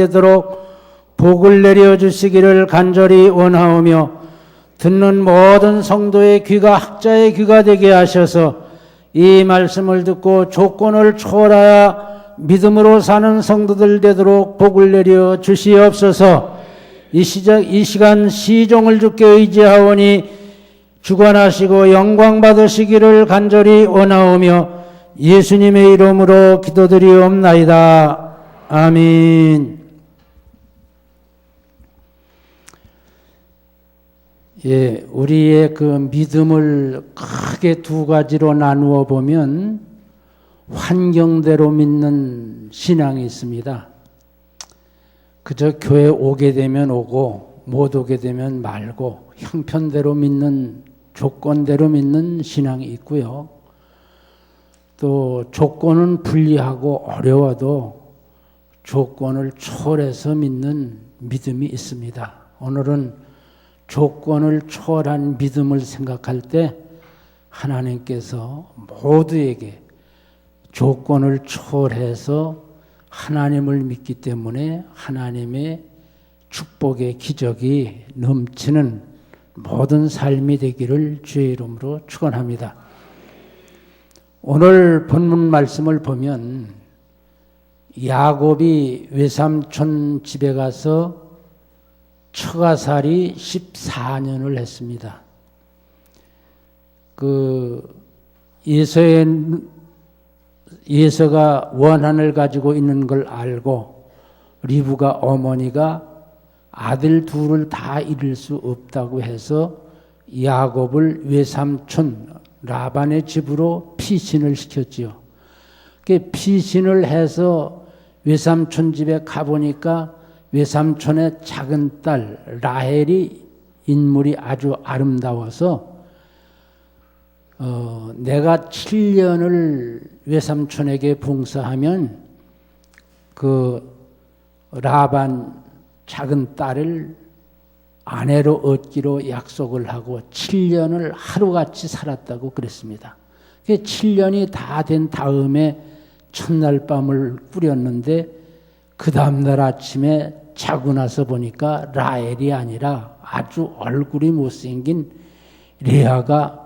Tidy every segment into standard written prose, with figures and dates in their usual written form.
되도록 복을 내려주시기를 간절히 원하오며 듣는 모든 성도의 귀가 학자의 귀가 되게 하셔서 이 말씀을 듣고 조건을 초월하여 믿음으로 사는 성도들 되도록 복을 내려 주시옵소서. 이 시간 시종을 주께 의지하오니 주관하시고 영광 받으시기를 간절히 원하오며 예수님의 이름으로 기도드리옵나이다. 아멘. 예, 우리의 그 믿음을 크게 두 가지로 나누어 보면 환경대로 믿는 신앙이 있습니다. 그저 교회 오게 되면 오고 못 오게 되면 말고 형편대로 믿는, 조건대로 믿는 신앙이 있고요. 또 조건은 불리하고 어려워도 조건을 초월해서 믿는 믿음이 있습니다. 오늘은 조건을 초월한 믿음을 생각할 때 하나님께서 모두에게 조건을 초월해서 하나님을 믿기 때문에 하나님의 축복의 기적이 넘치는 모든 삶이 되기를 주의 이름으로 축원합니다. 오늘 본문 말씀을 보면 야곱이 외삼촌 집에 가서 처가살이 14년을 했습니다. 예서가 원한을 가지고 있는 걸 알고 리브가 어머니가 아들 둘을 다 잃을 수 없다고 해서 야곱을 외삼촌 라반의 집으로 피신을 시켰지요. 피신을 해서 외삼촌 집에 가보니까 외삼촌의 작은 딸 라헬이 인물이 아주 아름다워서 내가 7년을 외삼촌에게 봉사하면 그 라반 작은 딸을 아내로 얻기로 약속을 하고 7년을 하루같이 살았다고 그랬습니다. 7년이 다 된 다음에 첫날 밤을 꾸렸는데 그 다음날 아침에 자고 나서 보니까 라헬이 아니라 아주 얼굴이 못생긴 레아가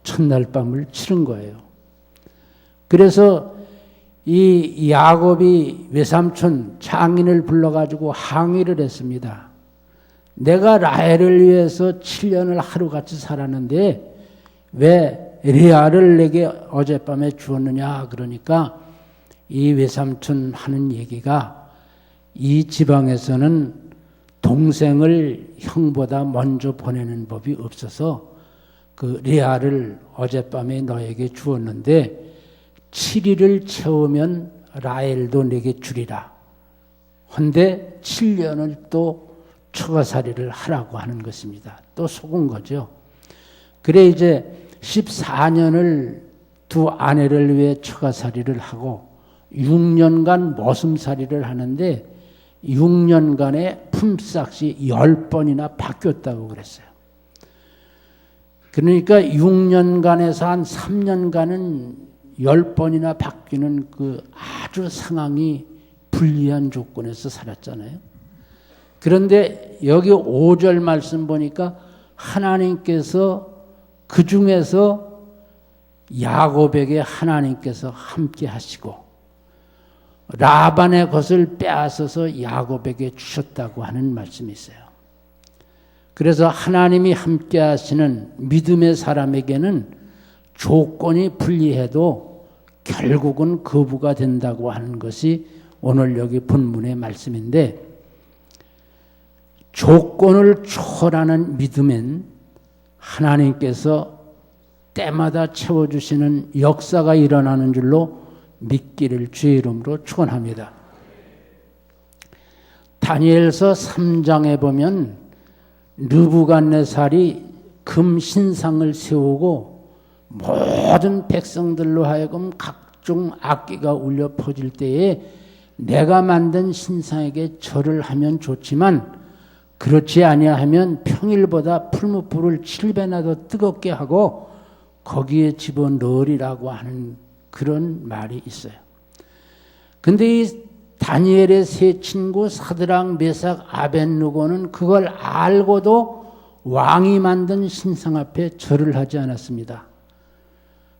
첫날 밤을 치른 거예요. 그래서 이 야곱이 외삼촌 장인을 불러가지고 항의를 했습니다. 내가 라헬을 위해서 7년을 하루같이 살았는데 왜 레아를 내게 어젯밤에 주었느냐. 그러니까 이 외삼촌 하는 얘기가 이 지방에서는 동생을 형보다 먼저 보내는 법이 없어서 그 레아를 어젯밤에 너에게 주었는데 7일을 채우면 라헬도 내게 주리라. 헌데 7년을 또 처가살이를 하라고 하는 것입니다. 또 속은 거죠. 그래 이제 14년을 두 아내를 위해 처가살이를 하고 6년간 머슴살이를 하는데 6년간의 품삯이 10번이나 바뀌었다고 그랬어요. 그러니까 6년간에서 한 3년간은 10번이나 바뀌는 그 아주 상황이 불리한 조건에서 살았잖아요. 그런데 여기 5절 말씀 보니까 하나님께서 그 중에서 야곱에게 하나님께서 함께 하시고 라반의 것을 빼앗아서 야곱에게 주셨다고 하는 말씀이 있어요. 그래서 하나님이 함께 하시는 믿음의 사람에게는 조건이 불리해도 결국은 거부가 된다고 하는 것이 오늘 여기 본문의 말씀인데, 조건을 초월하는 믿음엔 하나님께서 때마다 채워주시는 역사가 일어나는 줄로 믿기를 주의 이름으로 축원합니다. 다니엘서 3장에 보면 느부갓네살이 금 신상을 세우고 모든 백성들로 하여금 각종 악기가 울려 퍼질 때에 내가 만든 신상에게 절을 하면 좋지만 그렇지 아니하면 평일보다 풀무불을 7배나 더 뜨겁게 하고 거기에 집어넣으리라고 하는 그런 말이 있어요. 근데 이 다니엘의 세 친구 사드락, 메삭, 아벳느고는 그걸 알고도 왕이 만든 신상 앞에 절을 하지 않았습니다.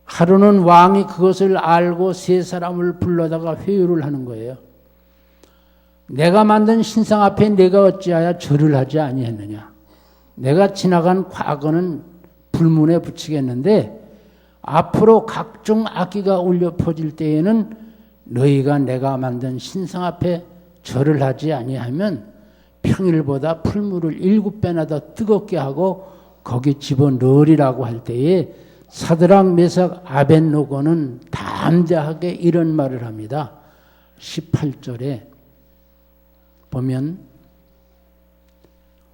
하루는 왕이 그것을 알고 세 사람을 불러다가 회유를 하는 거예요. 내가 만든 신상 앞에 내가 어찌하여 절을 하지 아니했느냐. 내가 지나간 과거는 불문에 붙이겠는데 앞으로 각종 악기가 울려 퍼질 때에는 너희가 내가 만든 신상 앞에 절을 하지 아니하면 평일보다 풀물을 7배나 더 뜨겁게 하고 거기 집어넣으리라고 할 때에 사드락, 메삭, 아벳느고는 담대하게 이런 말을 합니다. 18절에 보면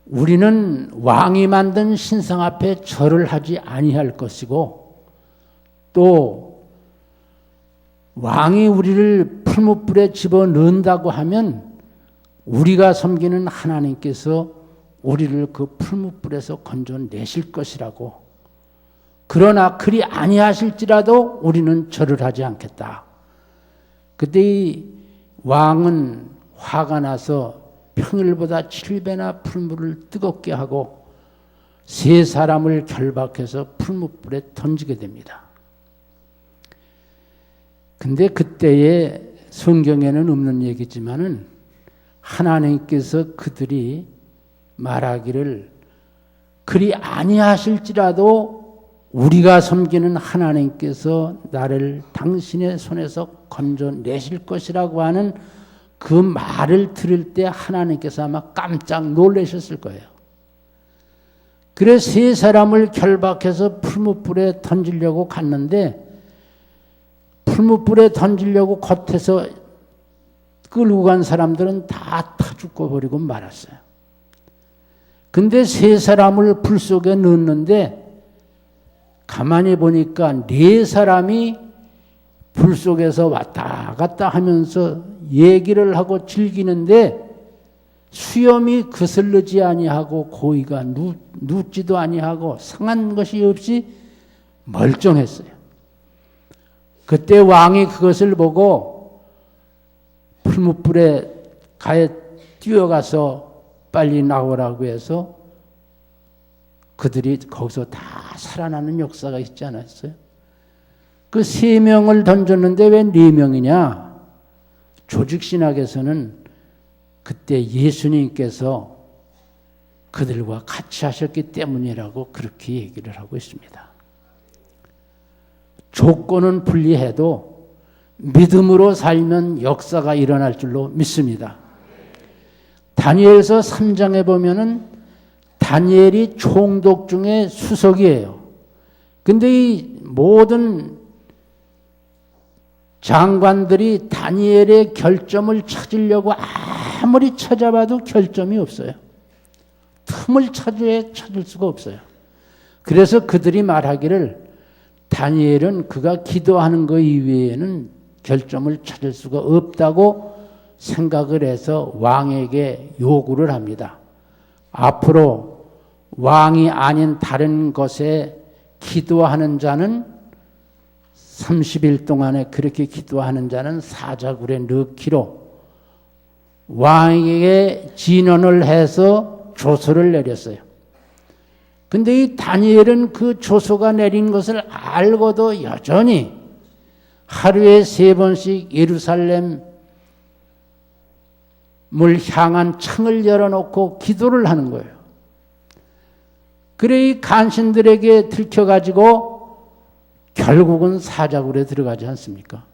우리는 왕이 만든 신상 앞에 절을 하지 아니할 것이고 또 왕이 우리를 풀무불에 집어넣는다고 하면 우리가 섬기는 하나님께서 우리를 그 풀무불에서 건져내실 것이라고. 그러나 그리 아니하실지라도 우리는 절을 하지 않겠다. 그때 이 왕은 화가 나서 평일보다 7배나 풀물을 뜨겁게 하고 세 사람을 결박해서 풀무불에 던지게 됩니다. 근데 그때의 성경에는 없는 얘기지만은 하나님께서 그들이 말하기를 그리 아니하실지라도 우리가 섬기는 하나님께서 나를 당신의 손에서 건져내실 것이라고 하는 그 말을 들을 때 하나님께서 아마 깜짝 놀라셨을 거예요. 그래서 세 사람을 결박해서 풀무불에 던지려고 갔는데 풀무불에 던지려고 겉에서 끌고 간 사람들은 다 타 죽고 버리고 말았어요. 근데 세 사람을 불 속에 넣었는데 가만히 보니까 네 사람이 불 속에서 왔다 갔다 하면서 얘기를 하고 즐기는데 수염이 그슬르지 아니하고 고기가 눕지도 아니하고 상한 것이 없이 멀쩡했어요. 그때 왕이 그것을 보고 풀무불에 가에 뛰어가서 빨리 나오라고 해서 그들이 거기서 다 살아나는 역사가 있지 않았어요? 그 3명을 던졌는데 왜 4명이냐? 조직신학에서는 그때 예수님께서 그들과 같이 하셨기 때문이라고 그렇게 얘기를 하고 있습니다. 조건은 불리해도 믿음으로 살면 역사가 일어날 줄로 믿습니다. 다니엘서 3장에 보면은 다니엘이 총독 중에 수석이에요. 근데 이 모든 장관들이 다니엘의 결점을 찾으려고 아무리 찾아봐도 결점이 없어요. 틈을 찾을 수가 없어요. 그래서 그들이 말하기를 다니엘은 그가 기도하는 것 이외에는 결점을 찾을 수가 없다고 생각을 해서 왕에게 요구를 합니다. 앞으로 왕이 아닌 다른 것에 기도하는 자는 30일 동안에 그렇게 기도하는 자는 사자굴에 넣기로 왕에게 진언을 해서 조서를 내렸어요. 근데 이 다니엘은 그 조서가 내린 것을 알고도 여전히 하루에 3번씩 예루살렘을 향한 창을 열어놓고 기도를 하는 거예요. 그래 이 간신들에게 들켜가지고 결국은 사자굴에 들어가지 않습니까?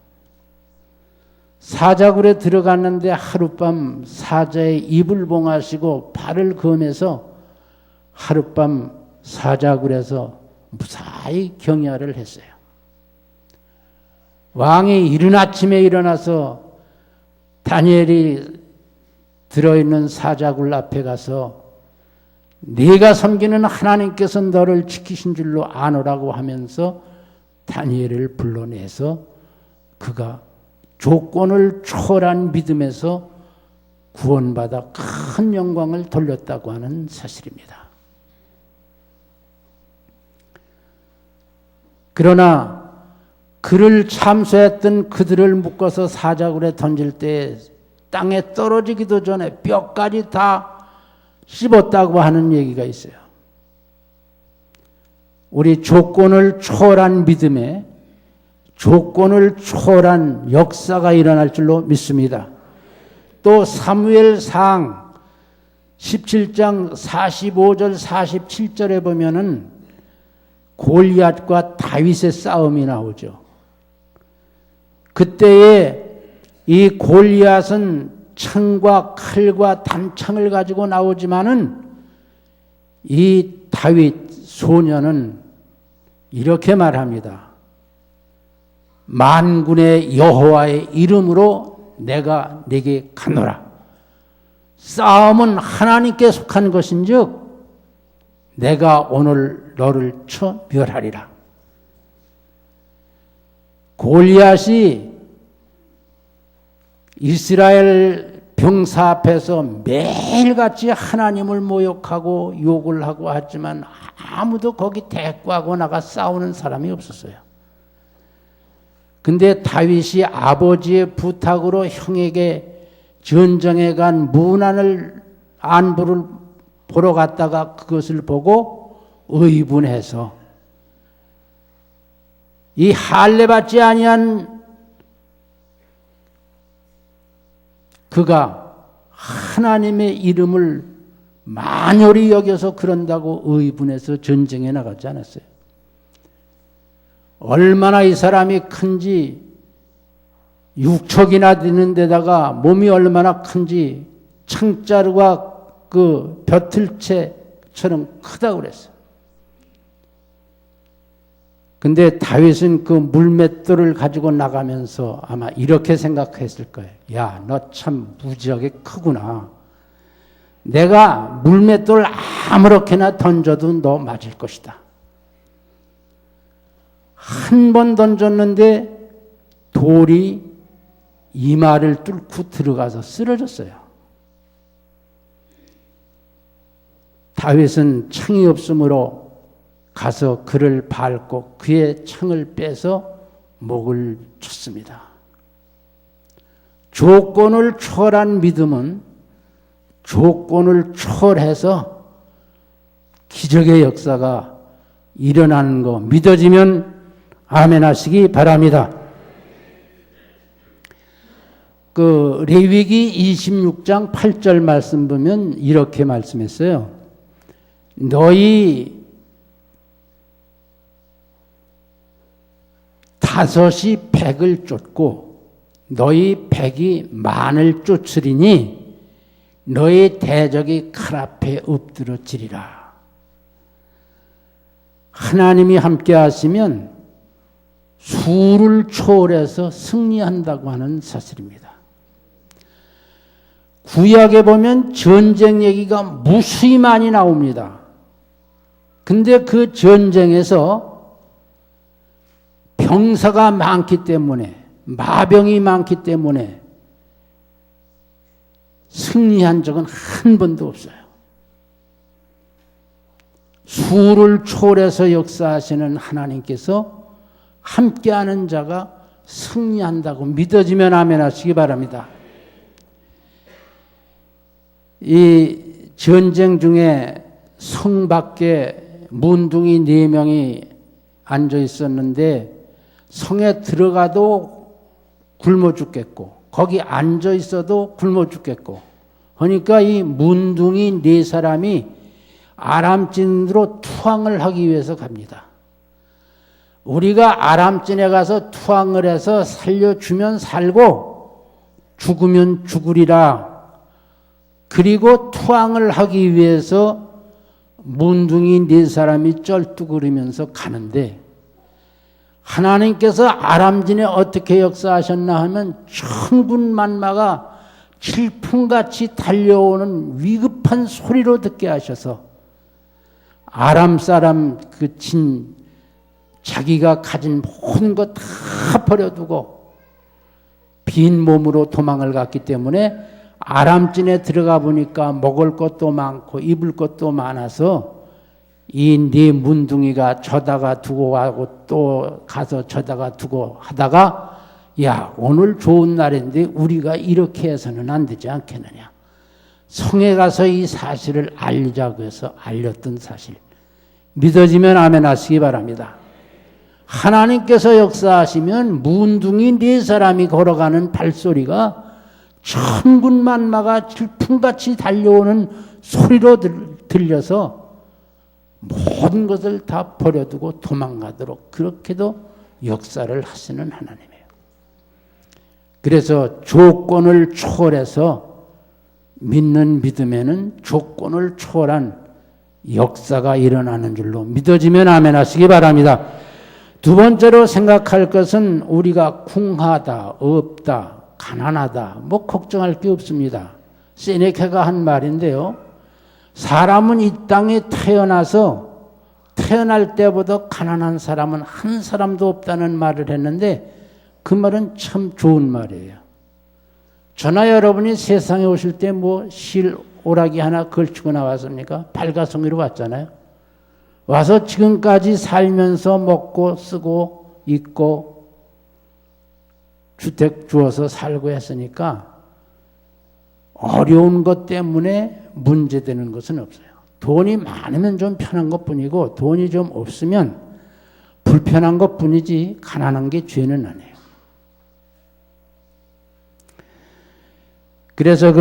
사자굴에 들어갔는데 하룻밤 사자의 입을 봉하시고 발을 검해서 하룻밤 사자굴에서 무사히 경야를 했어요. 왕이 이른 아침에 일어나서 다니엘이 들어있는 사자굴 앞에 가서 네가 섬기는 하나님께서 너를 지키신 줄로 아노라고 하면서 다니엘을 불러내서 그가 조건을 초월한 믿음에서 구원받아 큰 영광을 돌렸다고 하는 사실입니다. 그러나 그를 참소했던 그들을 묶어서 사자굴에 던질 때 땅에 떨어지기도 전에 뼈까지 다 씹었다고 하는 얘기가 있어요. 우리 조건을 초월한 믿음에 조건을 초월한 역사가 일어날 줄로 믿습니다. 또 사무엘상 17장 45절 47절에 보면은 골리앗과 다윗의 싸움이 나오죠. 그때에 이 골리앗은 창과 칼과 단창을 가지고 나오지만은 이 다윗 소년은 이렇게 말합니다. 만군의 여호와의 이름으로 내가 네게 가노라. 싸움은 하나님께 속한 것인즉 내가 오늘 너를 쳐 멸하리라. 골리앗이 이스라엘 병사 앞에서 매일같이 하나님을 모욕하고 욕을 하고 하지만 아무도 거기 대꾸하고 나가 싸우는 사람이 없었어요. 근데 다윗이 아버지의 부탁으로 형에게 전쟁에 간 문안을 안부를 보러 갔다가 그것을 보고 의분해서 이 할례받지 아니한 그가 하나님의 이름을 만홀히 여겨서 그런다고 의분해서 전쟁에 나가지 않았어요. 얼마나 이 사람이 큰지 6척이나 되는 데다가 몸이 얼마나 큰지 창자루가 그 벼틀채처럼 크다고 그랬어요. 근데 다윗은 그 물맷돌을 가지고 나가면서 아마 이렇게 생각했을 거예요. 야, 너 참 무지하게 크구나. 내가 물맷돌을 아무렇게나 던져도 너 맞을 것이다. 한 번 던졌는데 돌이 이마를 뚫고 들어가서 쓰러졌어요. 다윗은 창이 없으므로 가서 그를 밟고 그의 창을 빼서 목을 쳤습니다. 조건을 초월한 믿음은 조건을 초월해서 기적의 역사가 일어나는 거 믿어지면 아멘 하시기 바랍니다. 그 레위기 26장 8절 말씀 보면 이렇게 말씀했어요. 너희 다섯이 백을 쫓고 너희 백이 만을 쫓으리니 너희 대적이 칼 앞에 엎드러지리라. 하나님이 함께 하시면 수를 초월해서 승리한다고 하는 사실입니다. 구약에 보면 전쟁 얘기가 무수히 많이 나옵니다. 근데 그 전쟁에서 병사가 많기 때문에 마병이 많기 때문에 승리한 적은 한 번도 없어요. 수를 초월해서 역사하시는 하나님께서 함께하는 자가 승리한다고 믿어지면 아멘 하시기 바랍니다. 이 전쟁 중에 성 밖에 문둥이 4명이 앉아 있었는데 성에 들어가도 굶어 죽겠고 거기 앉아 있어도 굶어 죽겠고 그러니까 이 문둥이 4사람이 아람진으로 투항을 하기 위해서 갑니다. 우리가 아람진에 가서 투항을 해서 살려주면 살고 죽으면 죽으리라. 그리고 투항을 하기 위해서 문둥이 4사람이 쩔뚝거리면서 가는데 하나님께서 아람진에 어떻게 역사하셨나 하면 천군만마가 질풍같이 달려오는 위급한 소리로 듣게 하셔서 아람 사람 그 자기가 가진 모든 것 다 버려두고 빈 몸으로 도망을 갔기 때문에 아람진에 들어가 보니까 먹을 것도 많고 입을 것도 많아서 이 4 문둥이가 저다가 두고 가고 또 가서 저다가 두고 하다가 야, 오늘 좋은 날인데 우리가 이렇게 해서는 안 되지 않겠느냐. 성에 가서 이 사실을 알리자고 해서 알렸던 사실. 믿어지면 아멘 하시기 바랍니다. 하나님께서 역사하시면 문둥이 네 사람이 걸어가는 발소리가 천군만마가 질풍같이 달려오는 소리로 들려서 모든 것을 다 버려두고 도망가도록 그렇게도 역사를 하시는 하나님이에요. 그래서 조건을 초월해서 믿는 믿음에는 조건을 초월한 역사가 일어나는 줄로 믿어지면 아멘 하시기 바랍니다. 두 번째로 생각할 것은 우리가 궁하다, 없다, 가난하다, 뭐 걱정할 게 없습니다. 세네카가 한 말인데요. 사람은 이 땅에 태어나서 태어날 때보다 가난한 사람은 한 사람도 없다는 말을 했는데 그 말은 참 좋은 말이에요. 저나 여러분이 세상에 오실 때 뭐 실오라기 하나 걸치고 나왔습니까? 발가송이로 왔잖아요. 와서 지금까지 살면서 먹고 쓰고 입고 주택 주어서 살고 했으니까 어려운 것 때문에 문제되는 것은 없어요. 돈이 많으면 좀 편한 것뿐이고 돈이 좀 없으면 불편한 것뿐이지 가난한 게 죄는 아니에요. 그래서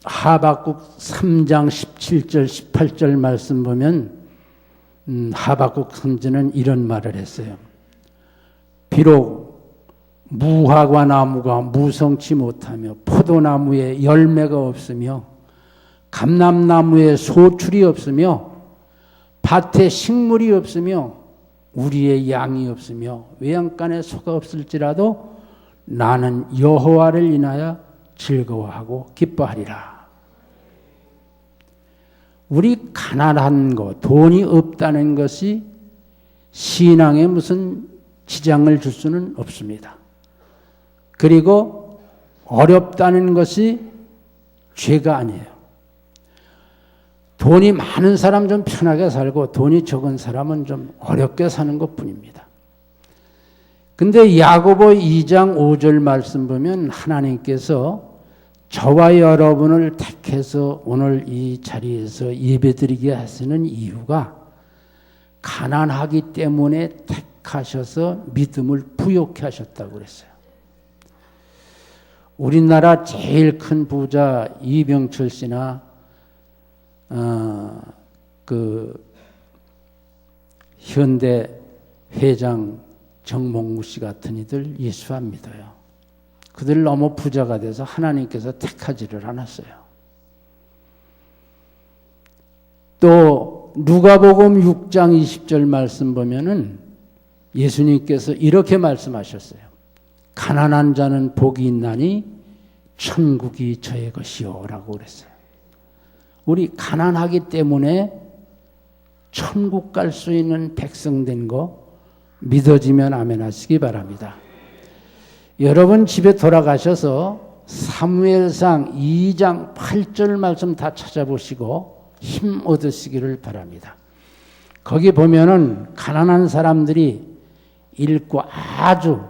하박국 3장 17절 18절 말씀 보면 하박국 선지는 이런 말을 했어요. 비록 무화과 나무가 무성치 못하며 포도나무에 열매가 없으며 감람나무에 소출이 없으며 밭에 식물이 없으며 우리의 양이 없으며 외양간에 소가 없을지라도 나는 여호와를 인하여 즐거워하고 기뻐하리라. 우리 가난한 것, 돈이 없다는 것이 신앙에 무슨 지장을 줄 수는 없습니다. 그리고 어렵다는 것이 죄가 아니에요. 돈이 많은 사람 좀 편하게 살고 돈이 적은 사람은 좀 어렵게 사는 것뿐입니다. 근데 야고보 2장 5절 말씀 보면 하나님께서 저와 여러분을 택해서 오늘 이 자리에서 예배드리게 하시는 이유가 가난하기 때문에 택하셔서 믿음을 부욕해 하셨다고 그랬어요. 우리나라 제일 큰 부자 이병철 씨나 현대 회장 정몽구 씨 같은 이들 예수 안 믿어요. 그들 너무 부자가 돼서 하나님께서 택하지를 않았어요. 또 누가복음 6장 20절 말씀 보면은 예수님께서 이렇게 말씀하셨어요. 가난한 자는 복이 있나니 천국이 저의 것이요 라고 그랬어요. 우리 가난하기 때문에 천국 갈 수 있는 백성 된 거 믿어지면 아멘 하시기 바랍니다. 여러분 집에 돌아가셔서 사무엘상 2장 8절 말씀 다 찾아보시고 힘 얻으시기를 바랍니다. 거기 보면은 가난한 사람들이 읽고 아주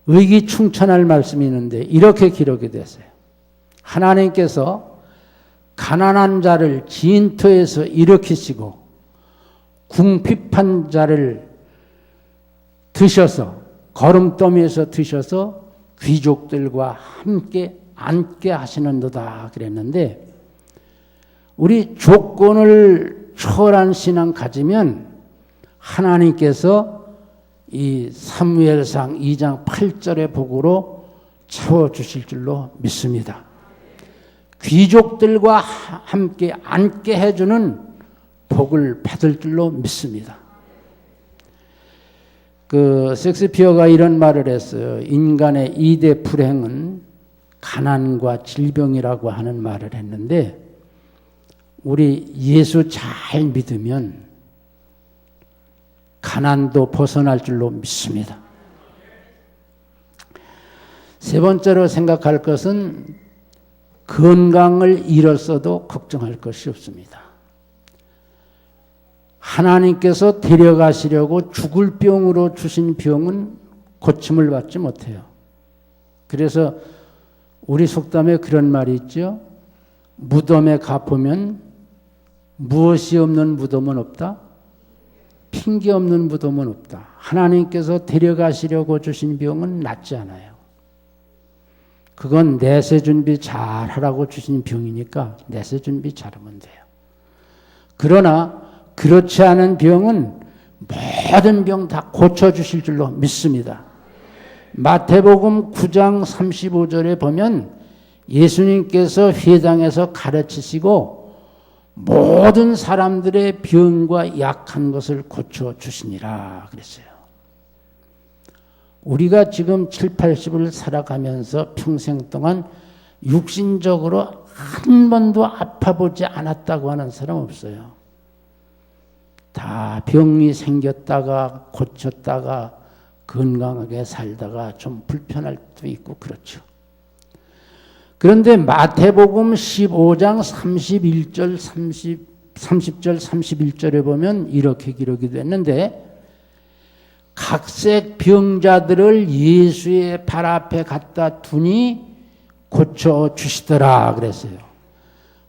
의기충천할 말씀이 있는데 이렇게 기록이 됐어요. 하나님께서 가난한 자를 진토에서 일으키시고 궁핍한 자를 드셔서 거름더미에서 드셔서 귀족들과 함께 앉게 하시는도다 그랬는데 우리 조건을 초월한 신앙 가지면 하나님께서 이 사무엘상 2장 8절의 복으로 채워주실 줄로 믿습니다. 귀족들과 함께 앉게 해주는 복을 받을 줄로 믿습니다. 섹스피어가 이런 말을 했어요. 인간의 2대 불행은 가난과 질병이라고 하는 말을 했는데 우리 예수 잘 믿으면 가난도 벗어날 줄로 믿습니다. 세 번째로 생각할 것은 건강을 잃었어도 걱정할 것이 없습니다. 하나님께서 데려가시려고 죽을 병으로 주신 병은 고침을 받지 못해요. 그래서 우리 속담에 그런 말이 있죠. 무덤에 가보면 무엇이 없는 무덤은 없다. 핑계 없는 무덤은 없다. 하나님께서 데려가시려고 주신 병은 낫지 않아요. 그건 내세 준비 잘 하라고 주신 병이니까 내세 준비 잘하면 돼요. 그러나 그렇지 않은 병은 모든 병 다 고쳐주실 줄로 믿습니다. 마태복음 9장 35절에 보면 예수님께서 회당에서 가르치시고 모든 사람들의 병과 약한 것을 고쳐주시니라 그랬어요. 우리가 지금 7, 80을 살아가면서 평생 동안 육신적으로 한 번도 아파보지 않았다고 하는 사람 없어요. 다 병이 생겼다가 고쳤다가 건강하게 살다가 좀 불편할 수도 있고 그렇죠. 그런데 마태복음 15장 31절, 30절, 31절에 보면 이렇게 기록이 됐는데 각색 병자들을 예수의 발 앞에 갖다 두니 고쳐주시더라 그랬어요.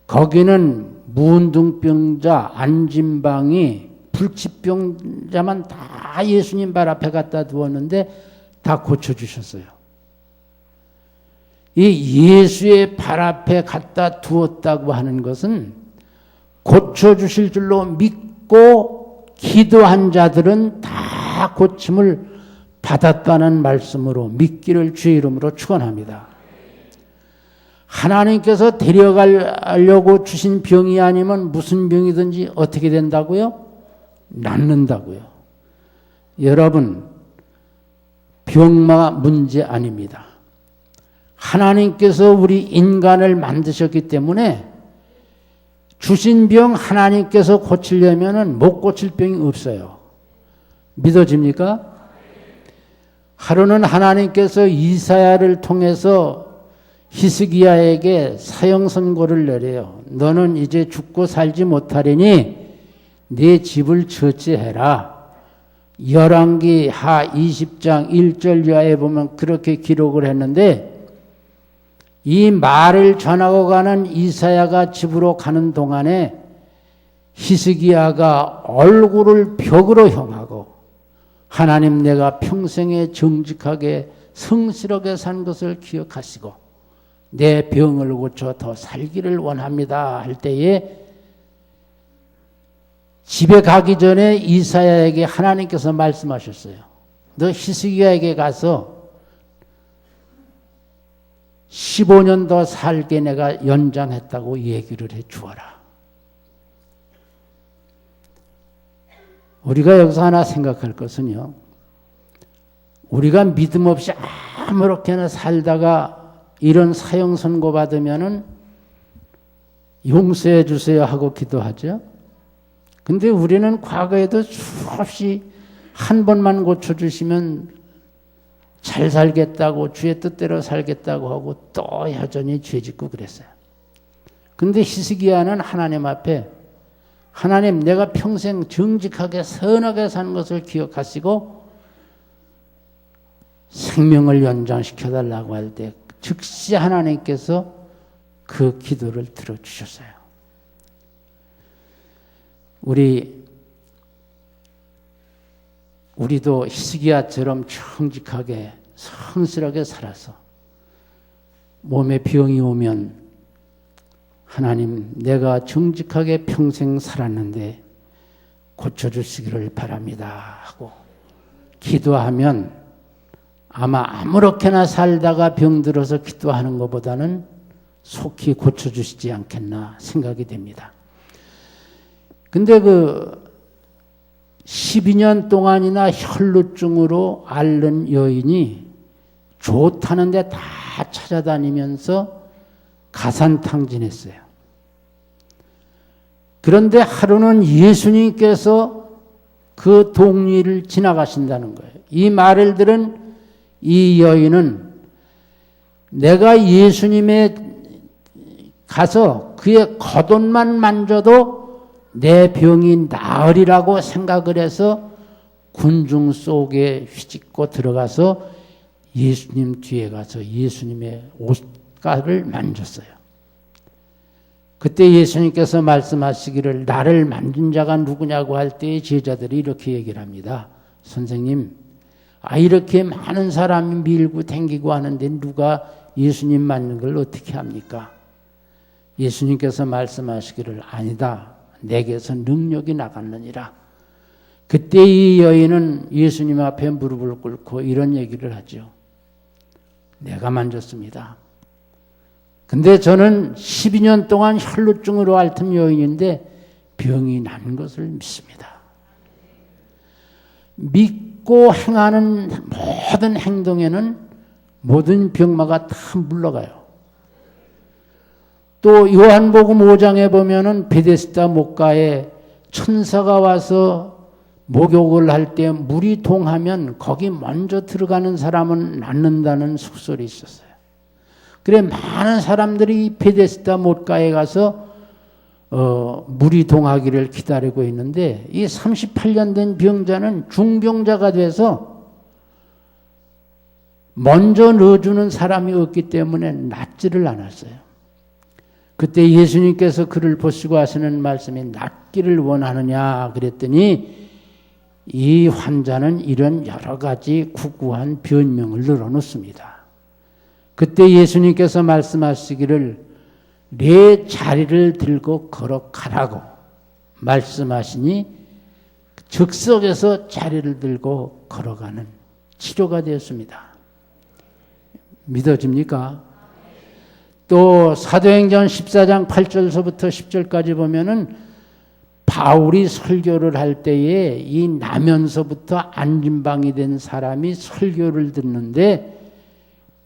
거기는 문둥병자, 안진방이 불치병자만 다 예수님 발 앞에 갖다 두었는데 다 고쳐주셨어요. 이 예수의 발 앞에 갖다 두었다고 하는 것은 고쳐주실 줄로 믿고 기도한 자들은 다 고침을 받았다는 말씀으로 믿기를 주의 이름으로 축원합니다. 하나님께서 데려가려고 주신 병이 아니면 무슨 병이든지 어떻게 된다고요? 낫는다고요. 여러분, 병마 문제 아닙니다. 하나님께서 우리 인간을 만드셨기 때문에 주신 병 하나님께서 고치려면은 못 고칠 병이 없어요. 믿어집니까? 하루는 하나님께서 이사야를 통해서 히스기야에게 사형 선고를 내려요. 너는 이제 죽고 살지 못하리니 네 집을 처치해라. 열왕기 하 20장 1절 이하에 보면 그렇게 기록을 했는데 이 말을 전하고 가는 이사야가 집으로 가는 동안에 히스기야가 얼굴을 벽으로 향하고 하나님 내가 평생에 정직하게 성실하게 산 것을 기억하시고 내 병을 고쳐 더 살기를 원합니다 할 때에 집에 가기 전에 이사야에게 하나님께서 말씀하셨어요. 너 히스기야에게 가서 15년 더 살게 내가 연장했다고 얘기를 해 주어라. 우리가 여기서 하나 생각할 것은요. 우리가 믿음 없이 아무렇게나 살다가 이런 사형 선고 받으면은 용서해 주세요 하고 기도하죠. 근데 우리는 과거에도 수없이 한 번만 고쳐주시면 잘 살겠다고 주의 뜻대로 살겠다고 하고 또 여전히 죄 짓고 그랬어요. 근데 히스기야는 하나님 앞에 하나님 내가 평생 정직하게 선하게 산 것을 기억하시고 생명을 연장시켜달라고 할 때 즉시 하나님께서 그 기도를 들어주셨어요. 우리도 히스기야처럼 정직하게 성실하게 살아서 몸에 병이 오면 하나님 내가 정직하게 평생 살았는데 고쳐주시기를 바랍니다 하고 기도하면 아마 아무렇게나 살다가 병들어서 기도하는 것보다는 속히 고쳐주시지 않겠나 생각이 됩니다. 근데 12년 동안이나 혈루증으로 앓는 여인이 좋다는 데 다 찾아다니면서 가산탕진했어요. 그런데 하루는 예수님께서 그 동리를 지나가신다는 거예요. 이 말을 들은 이 여인은 내가 예수님의 가서 그의 겉옷만 만져도 내 병이 나으리라고 생각을 해서 군중 속에 휘짓고 들어가서 예수님 뒤에 가서 예수님의 옷가를 만졌어요. 그때 예수님께서 말씀하시기를 나를 만진 자가 누구냐고 할 때 제자들이 이렇게 얘기를 합니다. 선생님, 이렇게 많은 사람이 밀고 댕기고 하는데 누가 예수님 만진 걸 어떻게 합니까? 예수님께서 말씀하시기를 아니다. 내게서 능력이 나갔느니라. 그때 이 여인은 예수님 앞에 무릎을 꿇고 이런 얘기를 하죠. 내가 만졌습니다. 근데 저는 12년 동안 혈루증으로 앓던 여인인데 병이 난 것을 믿습니다. 믿고 행하는 모든 행동에는 모든 병마가 다 물러가요. 또 요한복음 5장에 보면은 베데스다 목가에 천사가 와서 목욕을 할 때 물이 동하면 거기 먼저 들어가는 사람은 낫는다는 속설이 있었어요. 그래 많은 사람들이 베데스다 목가에 가서 물이 동하기를 기다리고 있는데 이 38년 된 병자는 중병자가 돼서 먼저 넣어주는 사람이 없기 때문에 낫지를 않았어요. 그때 예수님께서 그를 보시고 하시는 말씀이 낫기를 원하느냐 그랬더니 이 환자는 이런 여러 가지 구구한 변명을 늘어놓습니다. 그때 예수님께서 말씀하시기를 내 자리를 들고 걸어가라고 말씀하시니 즉석에서 자리를 들고 걸어가는 치료가 되었습니다. 믿어집니까? 또 사도행전 14장 8절서부터 10절까지 보면은 바울이 설교를 할 때에 이 나면서부터 안진방이 된 사람이 설교를 듣는데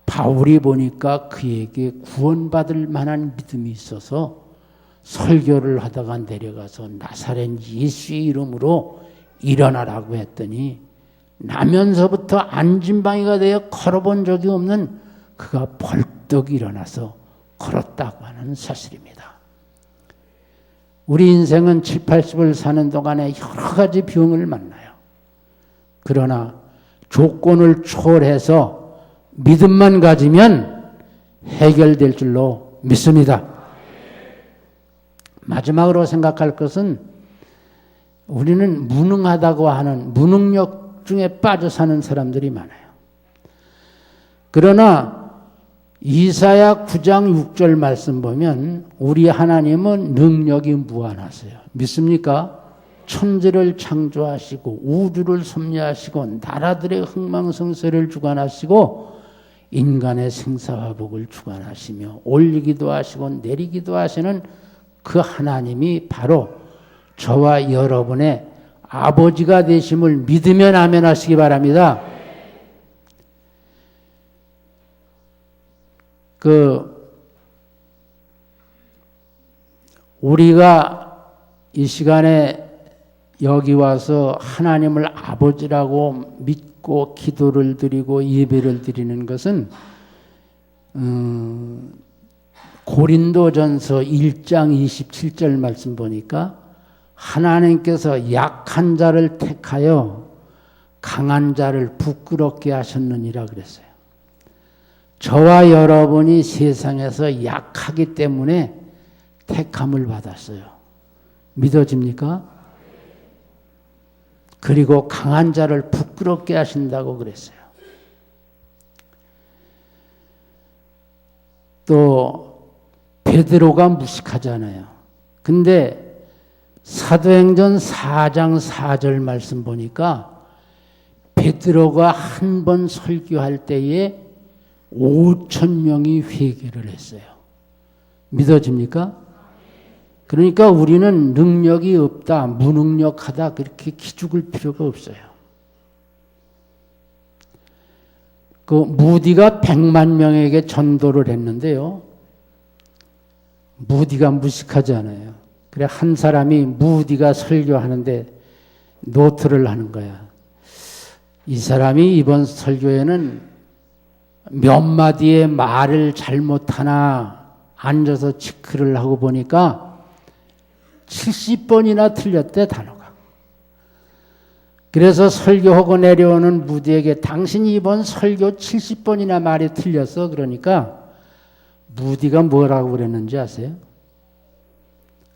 바울이 보니까 그에게 구원받을 만한 믿음이 있어서 설교를 하다가 내려가서 나사렛 예수의 이름으로 일어나라고 했더니 나면서부터 안진방이가 되어 걸어본 적이 없는 그가 벌떡 일어나서 걸었다고 하는 사실입니다. 우리 인생은 7, 80을 사는 동안에 여러 가지 병을 만나요. 그러나 조건을 초월해서 믿음만 가지면 해결될 줄로 믿습니다. 마지막으로 생각할 것은 우리는 무능하다고 하는 무능력 중에 빠져 사는 사람들이 많아요. 그러나 이사야 9장 6절 말씀 보면 우리 하나님은 능력이 무한하세요. 믿습니까? 천지를 창조하시고 우주를 섭리하시고 나라들의 흥망성쇠를 주관하시고 인간의 생사화복을 주관하시며 올리기도 하시고 내리기도 하시는 그 하나님이 바로 저와 여러분의 아버지가 되심을 믿으면 아멘하시기 바랍니다. 우리가 이 시간에 여기 와서 하나님을 아버지라고 믿고 기도를 드리고 예배를 드리는 것은 고린도전서 1장 27절 말씀 보니까 하나님께서 약한 자를 택하여 강한 자를 부끄럽게 하셨느니라 그랬어요. 저와 여러분이 세상에서 약하기 때문에 택함을 받았어요. 믿어집니까? 그리고 강한 자를 부끄럽게 하신다고 그랬어요. 또 베드로가 무식하잖아요. 근데 사도행전 4장 4절 말씀 보니까 베드로가 한 번 설교할 때에 5,000명이 회개를 했어요. 믿어집니까? 그러니까 우리는 능력이 없다, 무능력하다 그렇게 기죽을 필요가 없어요. 그 무디가 100만 명에게 전도를 했는데요. 무디가 무식하지 않아요. 그래 한 사람이 무디가 설교하는데 노트를 하는 거야. 이 사람이 이번 설교에는 몇 마디의 말을 잘못하나 앉아서 체크를 하고 보니까 70번이나 틀렸대, 단어가. 그래서 설교하고 내려오는 무디에게 당신이 이번 설교 70번이나 말이 틀렸어. 그러니까 무디가 뭐라고 그랬는지 아세요?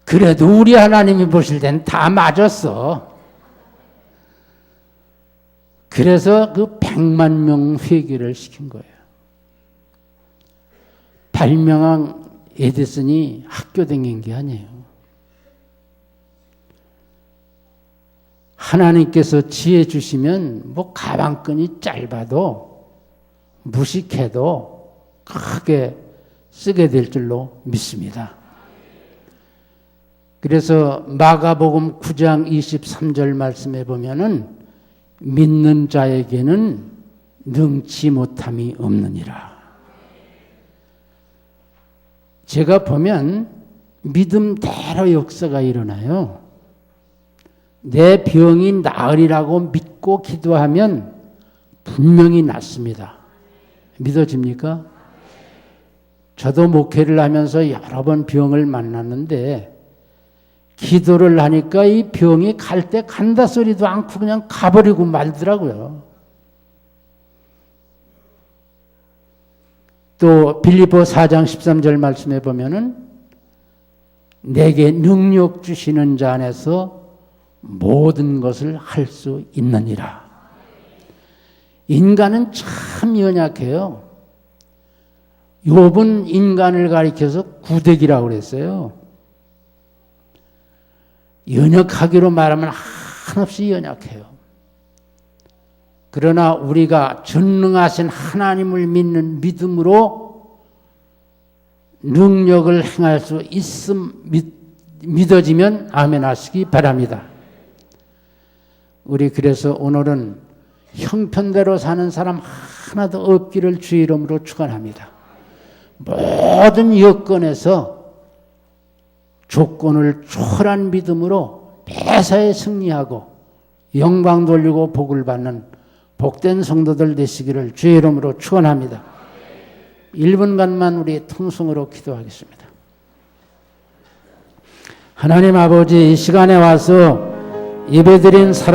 그래도 우리 하나님이 보실 땐 다 맞았어. 그래서 그 100만 명 회개를 시킨 거예요. 발명한 에디슨이 학교 다닌 게 아니에요. 하나님께서 지혜 주시면 뭐 가방끈이 짧아도 무식해도 크게 쓰게 될 줄로 믿습니다. 그래서 마가복음 9장 23절 말씀에 보면은 믿는 자에게는 능치 못함이 없느니라. 제가 보면 믿음대로 역사가 일어나요. 내 병이 나으리라고 믿고 기도하면 분명히 낫습니다. 믿어집니까? 저도 목회를 하면서 여러 번 병을 만났는데 기도를 하니까 이 병이 갈 때 간다 소리도 않고 그냥 가버리고 말더라고요. 또 빌립보 4장 13절 말씀에 보면은 내게 능력 주시는 자 안에서 모든 것을 할 수 있느니라. 인간은 참 연약해요. 욥은 인간을 가리켜서 구데기라고 그랬어요. 연약하기로 말하면 한없이 연약해요. 그러나 우리가 전능하신 하나님을 믿는 믿음으로 능력을 행할 수 믿어지면 아멘 하시기 바랍니다. 우리 그래서 오늘은 형편대로 사는 사람 하나도 없기를 주의 이름으로 축원합니다. 모든 여건에서 조건을 초월한 믿음으로 매사에 승리하고 영광 돌리고 복을 받는 복된 성도들 되시기를 주의 이름으로 축원합니다. 1분간만 우리 통성으로 기도하겠습니다. 하나님 아버지, 이 시간에 와서 예배드린 사람